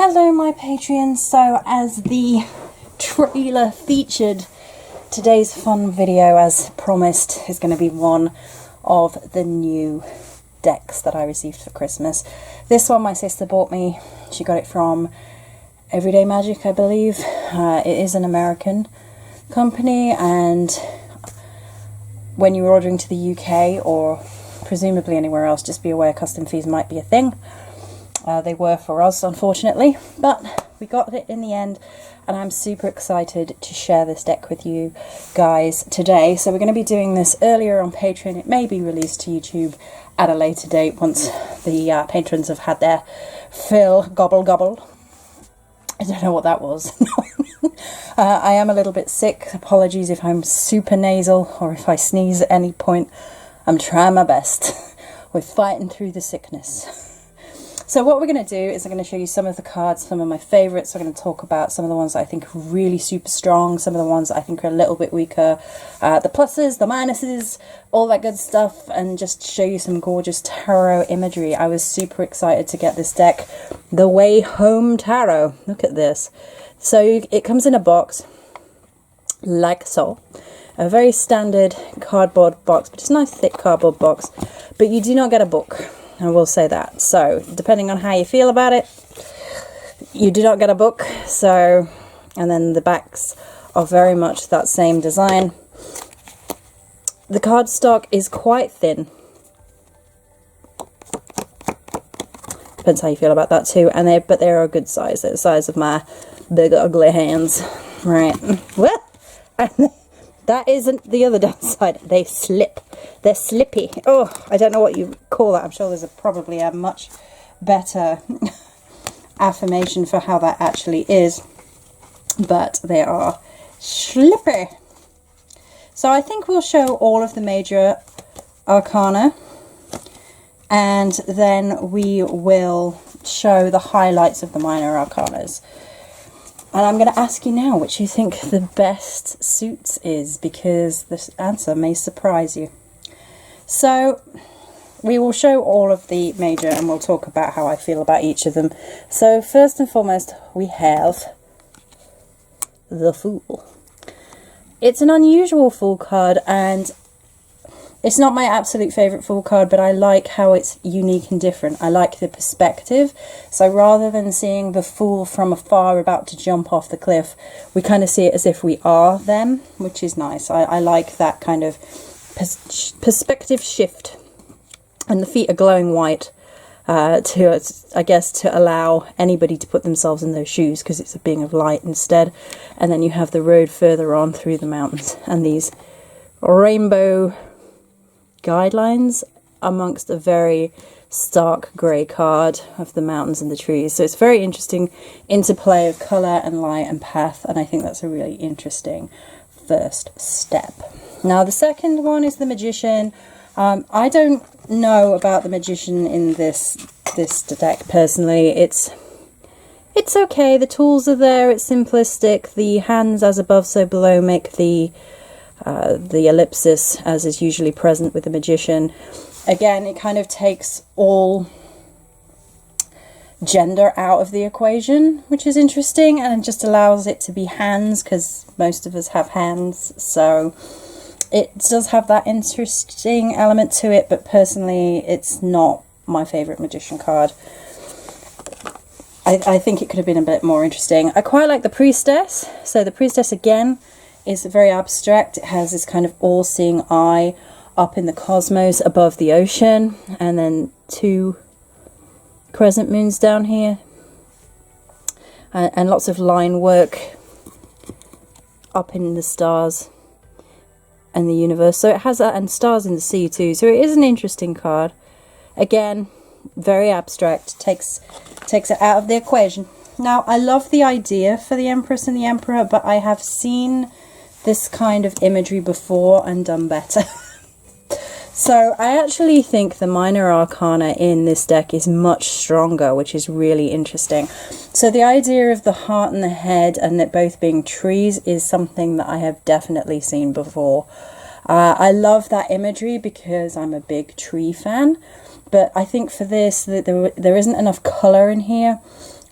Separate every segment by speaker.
Speaker 1: Hello my Patreons. So as the trailer featured, today's fun video, as promised, is going to be one of the new decks that I received for Christmas. This one my sister bought me. She got it from Everyday Magic, I believe. It is an American company, and when you're ordering to the UK or presumably anywhere else, just be aware custom fees might be a thing. They were for us, unfortunately, but we got it in the end, and I'm super excited to share this deck with you guys today. So we're going to be doing this earlier on Patreon. It may be released to YouTube at a later date once the patrons have had their fill. Gobble gobble. I don't know what that was. I am a little bit sick. Apologies if I'm super nasal or if I sneeze at any point. I'm trying my best. We're fighting through the sickness. So what we're going to do is I'm going to show you some of the cards, some of my favourites. We're going to talk about some of the ones that I think are really super strong, some of the ones that I think are a little bit weaker, the pluses, the minuses, all that good stuff, and just show you some gorgeous tarot imagery. I was super excited to get this deck, The Way Home Tarot. Look at this. So it comes in a box, like so. A very standard cardboard box, but it's a nice thick cardboard box, but you do not get a book. I will say that. So depending on how you feel about it, you do not get a book. So, and then the backs are very much that same design. The cardstock is quite thin. Depends how you feel about that too. And but they are a good size. They're the size of my big ugly hands. Right. Well, and that isn't the other downside. They slip. They're slippy. Oh, I don't know what you call that. I'm sure there's probably a much better affirmation for how that actually is. But they are slippy. So I think we'll show all of the major arcana. And then we will show the highlights of the minor arcanas. And I'm going to ask you now which you think the best suits is, because this answer may surprise you. So we will show all of the major and we'll talk about how I feel about each of them. So first and foremost, we have the Fool. It's an unusual Fool card, and it's not my absolute favourite Fool card, but I like how it's unique and different. I like the perspective. So rather than seeing the Fool from afar about to jump off the cliff, we kind of see it as if we are them, which is nice. I like that kind of perspective shift. And the feet are glowing white I guess, to allow anybody to put themselves in those shoes, because it's a being of light instead. And then you have the road further on through the mountains and these rainbow guidelines amongst a very stark grey card of the mountains and the trees. So it's very interesting interplay of colour and light and path, and I think that's a really interesting first step. Now the second one is the Magician. I don't know about the Magician in this deck personally. It's okay. The tools are there. It's simplistic. The hands as above so below make the ellipsis, as is usually present with the Magician. Again, it kind of takes all gender out of the equation, which is interesting, and just allows it to be hands, because most of us have hands. So it does have that interesting element to it, but personally it's not my favourite Magician card. I think it could have been a bit more interesting. I quite like the Priestess. So the Priestess, again, is very abstract. It has this kind of all-seeing eye up in the cosmos above the ocean, and then two crescent moons down here, and lots of line work up in the stars and the universe. So it has that, and stars in the sea too. So it is an interesting card. Again, very abstract, takes it out of the equation. Now, I love the idea for the Empress and the Emperor, but I have seen this kind of imagery before and done better. So I actually think the minor arcana in this deck is much stronger, which is really interesting. So the idea of the heart and the head, and it both being trees, is something that I have definitely seen before. I love that imagery because I'm a big tree fan, but I think for this, there isn't enough colour in here.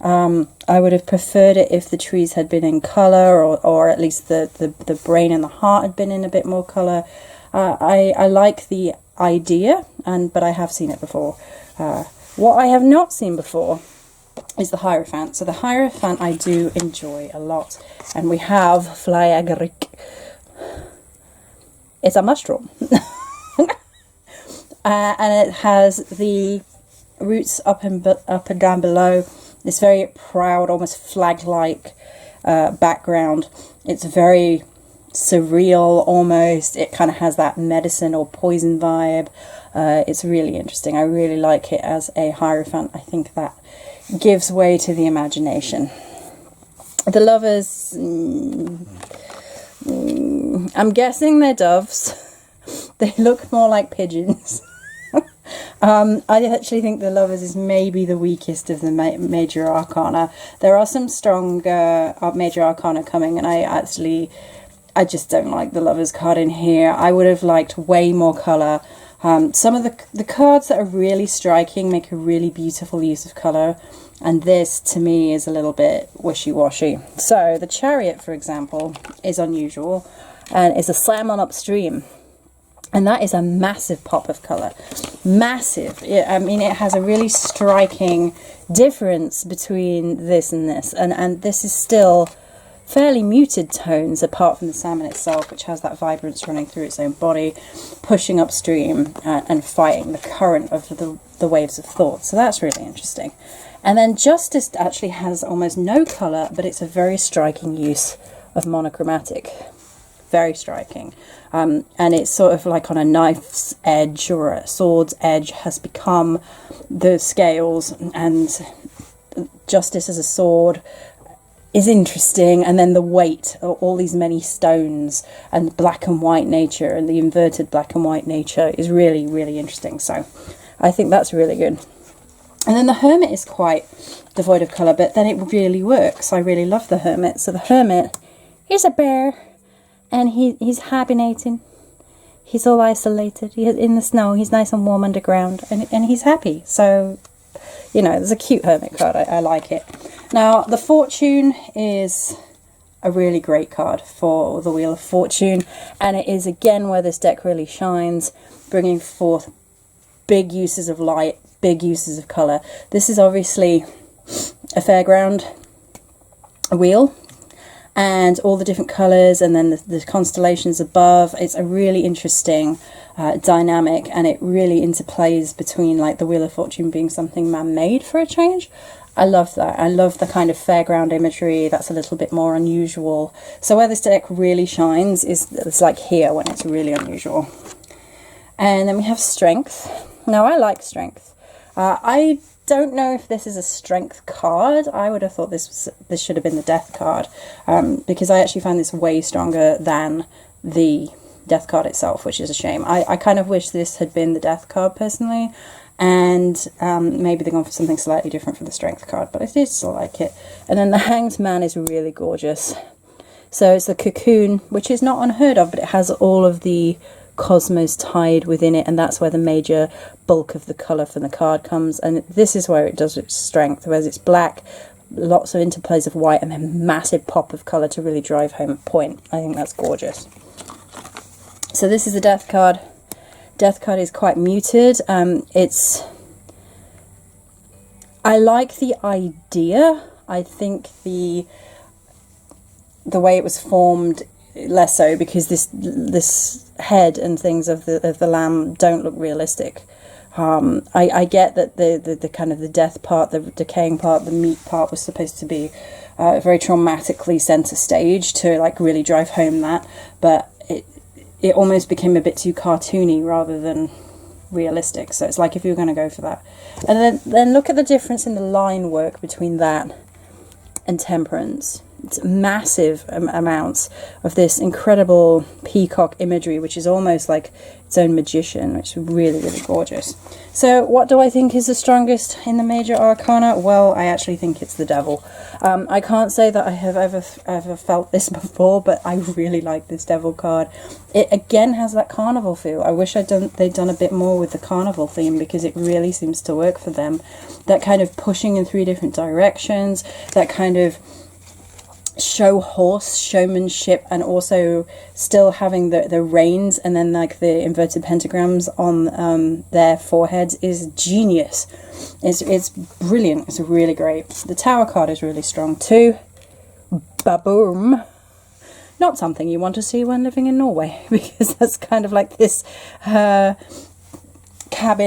Speaker 1: I would have preferred it if the trees had been in colour, or at least the brain and the heart had been in a bit more colour. I like the idea, but I have seen it before. What I have not seen before is the Hierophant. So the Hierophant I do enjoy a lot. And we have Flyagric. It's a mushroom. And it has the roots up and down below. This very proud, almost flag-like background. It's very surreal almost. It kind of has that medicine or poison vibe. It's really interesting. I really like it as a Hierophant. I think that gives way to the imagination. The lovers, I'm guessing they're doves. They look more like pigeons. I actually think the lovers is maybe the weakest of the major arcana. There are some stronger major arcana coming, and I just don't like the lovers card in here. I would have liked way more colour. Some of the cards that are really striking make a really beautiful use of colour, and this to me is a little bit wishy-washy. So the Chariot, for example, is unusual and is a slam on upstream. And that is a massive pop of colour. Massive. I mean, it has a really striking difference between this and this. And this is still fairly muted tones, apart from the salmon itself, which has that vibrance running through its own body, pushing upstream and fighting the current of the waves of thought. So that's really interesting. And then Justice actually has almost no colour, but it's a very striking use of monochromatic. Very striking. And it's sort of like on a knife's edge or a sword's edge has become the scales, and Justice as a sword is interesting, and then the weight of all these many stones and black and white nature and the inverted black and white nature is really, really interesting. So I think that's really good. And then the Hermit is quite devoid of colour, but then it really works. I really love the Hermit. So the Hermit is a bear. And he's hibernating. He's all isolated. He's in the snow. He's nice and warm underground. And he's happy. So, you know, there's a cute hermit card. I like it. Now, the Fortune is a really great card for the Wheel of Fortune. And it is, again, where this deck really shines, bringing forth big uses of light, big uses of colour. This is obviously a fairground wheel. And all the different colours, and then the constellations above. It's a really interesting dynamic, and it really interplays between like the Wheel of Fortune being something man-made for a change. I love that. I love the kind of fairground imagery that's a little bit more unusual. So where this deck really shines is like here, when it's really unusual. And then we have Strength. Now I like Strength. I don't know if this is a strength card. I would have thought this should have been the death card, because I actually find this way stronger than the death card itself, which is a shame. I kind of wish this had been the death card personally, and maybe they've gone for something slightly different for the strength card, but I did still like it. And then the Hanged Man is really gorgeous. So it's the cocoon, which is not unheard of, but it has all of the cosmos tied within it, and that's where the major bulk of the colour from the card comes. And this is where it does its strength, whereas it's black, lots of interplays of white, and then massive pop of colour to really drive home a point. I think that's gorgeous. So this is the death card. Death card is quite muted. I like the idea. I think the way it was formed less so, because this head and things of the lamb don't look realistic. I get that the kind of the death part, the decaying part, the meat part was supposed to be very traumatically centre stage to like really drive home that, but it almost became a bit too cartoony rather than realistic. So it's like if you were going to go for that. And then look at the difference in the line work between that and Temperance. massive amounts of this incredible peacock imagery, which is almost like its own magician, which is really, really gorgeous. So what do I think is the strongest in the major arcana? Well, I actually think it's the devil. I can't say that I have ever felt this before, but I really like this devil card. It again has that carnival feel. I wish they'd done a bit more with the carnival theme, because it really seems to work for them. That kind of pushing in 3 different directions, that kind of show horse showmanship, and also still having the reins and then like the inverted pentagrams on their foreheads is genius. It's brilliant. It's really great. The tower card is really strong too. Ba-boom. Not something you want to see when living in Norway, because that's kind of like this cabin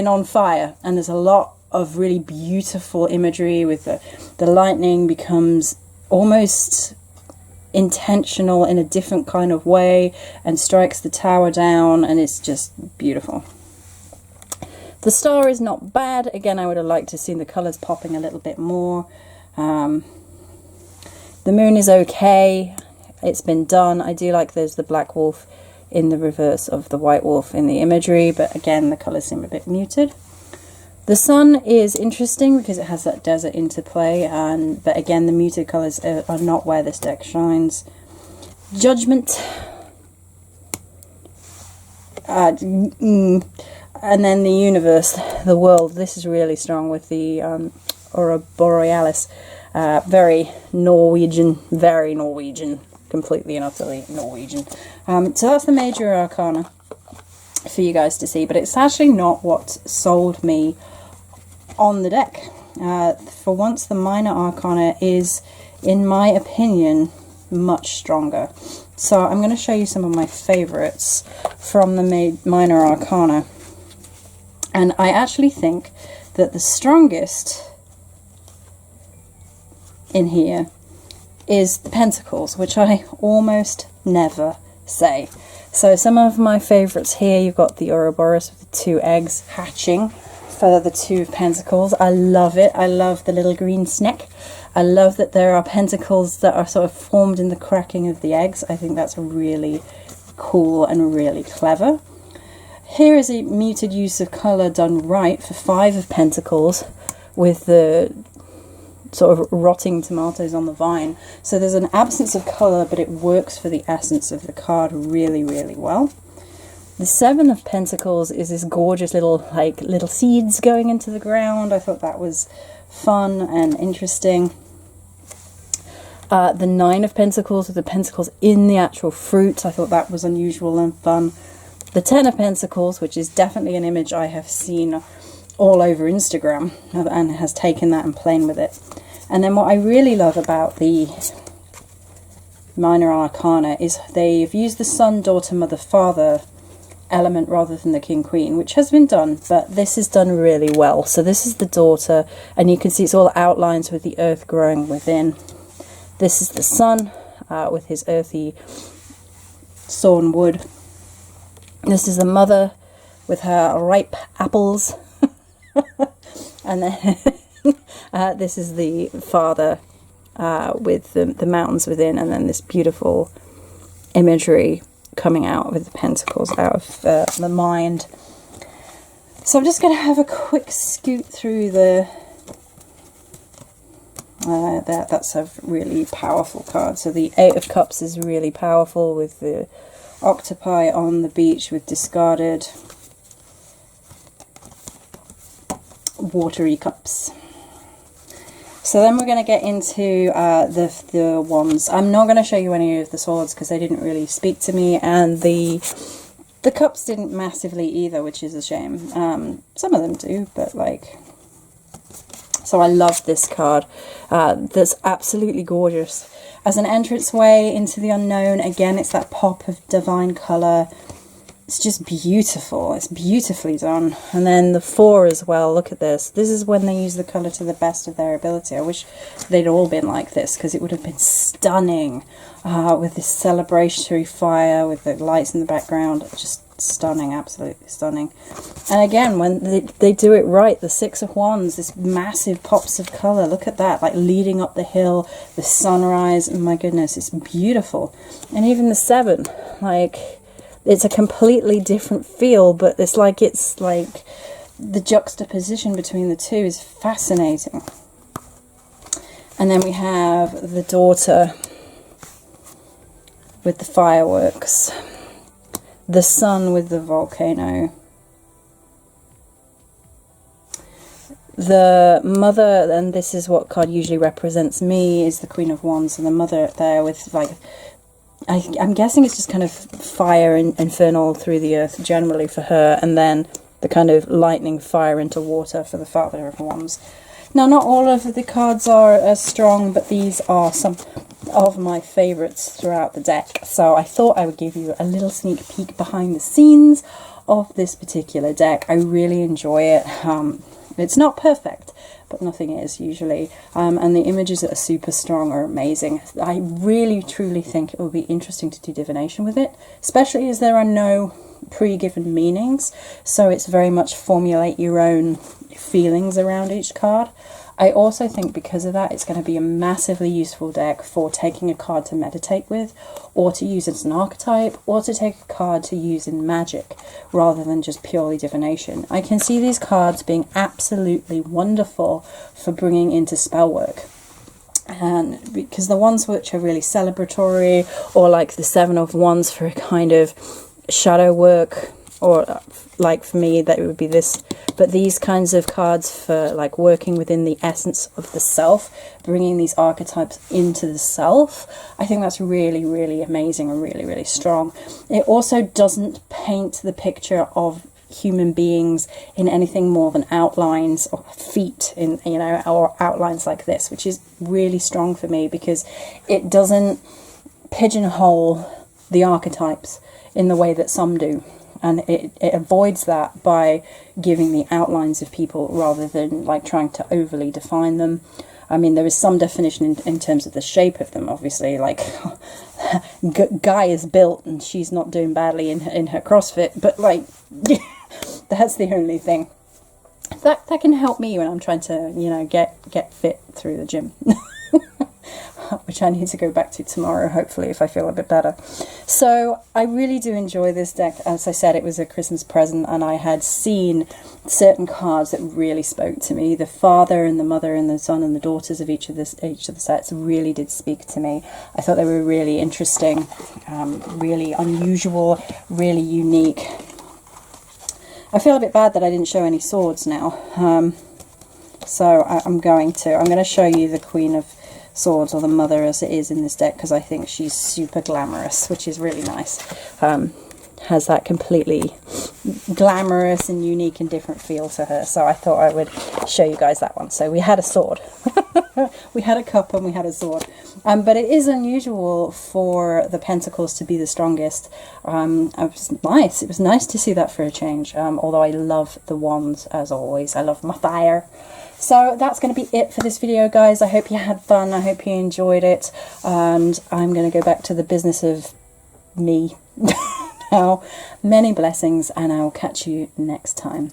Speaker 1: on fire, and there's a lot of really beautiful imagery with the lightning becomes almost intentional in a different kind of way and strikes the tower down, and it's just beautiful. The star is not bad. Again, I would have liked to see the colours popping a little bit more. The moon is okay. It's been done. I do like there's the black wolf in the reverse of the white wolf in the imagery, but again, the colours seem a bit muted. The sun is interesting because it has that desert interplay, but again, the muted colours are not where this deck shines. Judgment. And then the universe, the world. This is really strong with the Aurora Borealis. Very Norwegian, completely and utterly Norwegian. So that's the major arcana for you guys to see, but it's actually not what sold me on the deck. For once, the minor arcana is, in my opinion, much stronger. So I'm going to show you some of my favorites from the minor arcana, and I actually think that the strongest in here is the pentacles, which I almost never say. So some of my favorites here, you've got the Ouroboros with the 2 eggs hatching for the 2 pentacles. I love it. I love the little green snake. I love that there are pentacles that are sort of formed in the cracking of the eggs. I think that's really cool and really clever. Here is a muted use of colour done right for 5 of pentacles with the sort of rotting tomatoes on the vine. So there's an absence of colour, but it works for the essence of the card really, really well. The 7 of Pentacles is this gorgeous little seeds going into the ground. I thought that was fun and interesting. The 9 of Pentacles with the pentacles in the actual fruit. I thought that was unusual and fun. The 10 of Pentacles, which is definitely an image I have seen all over Instagram, and has taken that and playing with it. And then what I really love about the minor arcana is they've used the son, daughter, mother, father element rather than the king, queen, which has been done, but this is done really well. So this is the daughter, and you can see it's all outlines with the earth growing within. This is the son with his earthy sawn wood. This is the mother with her ripe apples. And then this is the father with the mountains within, and then this beautiful imagery coming out with the pentacles out of the mind. So I'm just going to have a quick scoot through the that's a really powerful card. So the 8 of Cups is really powerful with the octopi on the beach with discarded watery cups. So then we're going to get into the wands. I'm not going to show you any of the swords because they didn't really speak to me, and the cups didn't massively either, which is a shame. Some of them do, but like... So I love this card. That's absolutely gorgeous. As an entranceway into the unknown, again, it's that pop of divine colour. It's just beautiful. It's beautifully done. And then the 4 as well. Look at this. This is when they use the colour to the best of their ability. I wish they'd all been like this because it would have been stunning with this celebratory fire with the lights in the background. Just stunning, absolutely stunning. And again, when they do it right, the Six of Wands, this massive pops of colour. Look at that, like leading up the hill, the sunrise. Oh my goodness, it's beautiful. And even the Seven, like, it's a completely different feel, but it's like the juxtaposition between the two is fascinating. And then we have the Daughter with the fireworks, the Sun with the volcano, the Mother, and this is what card usually represents me, is the Queen of Wands, and the Mother there with, like, I'm guessing it's just kind of fire and infernal through the earth generally for her, and then the kind of lightning fire into water for the Father of Wands. Now, not all of the cards are as strong, but these are some of my favourites throughout the deck. So I thought I would give you a little sneak peek behind the scenes of this particular deck. I really enjoy it. It's not perfect, but nothing is usually. And the images that are super strong are amazing. I really, truly think it will be interesting to do divination with it, especially as there are no pre-given meanings. So it's very much formulate your own feelings around each card. I also think because of that, it's going to be a massively useful deck for taking a card to meditate with, or to use as an archetype, or to take a card to use in magic, rather than just purely divination. I can see these cards being absolutely wonderful for bringing into spell work. And because the ones which are really celebratory, or like the Seven of Wands for a kind of shadow work, or like for me that would be this, but these kinds of cards for like working within the essence of the self, bringing these archetypes into the self, I think that's really, really amazing and really, really strong. It also doesn't paint the picture of human beings in anything more than outlines or feet in, you know, or outlines like this, which is really strong for me because it doesn't pigeonhole the archetypes in the way that some do. And it avoids that by giving the outlines of people rather than like trying to overly define them. I mean, there is some definition in terms of the shape of them, obviously, like Guy is built and she's not doing badly in her CrossFit, but like that's the only thing. That can help me when I'm trying to, you know, get fit through the gym. Which I need to go back to tomorrow, hopefully, if I feel a bit better. So I really do enjoy this deck. As I said, it was a Christmas present, and I had seen certain cards that really spoke to me. The Father and the Mother and the Son and the Daughters of each of the sets really did speak to me. I thought they were really interesting, really unusual, really unique. I feel a bit bad that I didn't show any swords now. So I'm going to show you the Queen of Swords, or the Mother as it is in this deck, because I think she's super glamorous, which is really nice. Has that completely glamorous and unique and different feel to her, so I thought I would show you guys that one. So we had a sword. We had a cup and we had a sword, but it is unusual for the Pentacles to be the strongest. It was nice to see that for a change, although I love the Wands as always. I love my fire. So that's going to be it for this video, guys. I hope you had fun. I hope you enjoyed it. And I'm going to go back to the business of me now. Many blessings, and I'll catch you next time.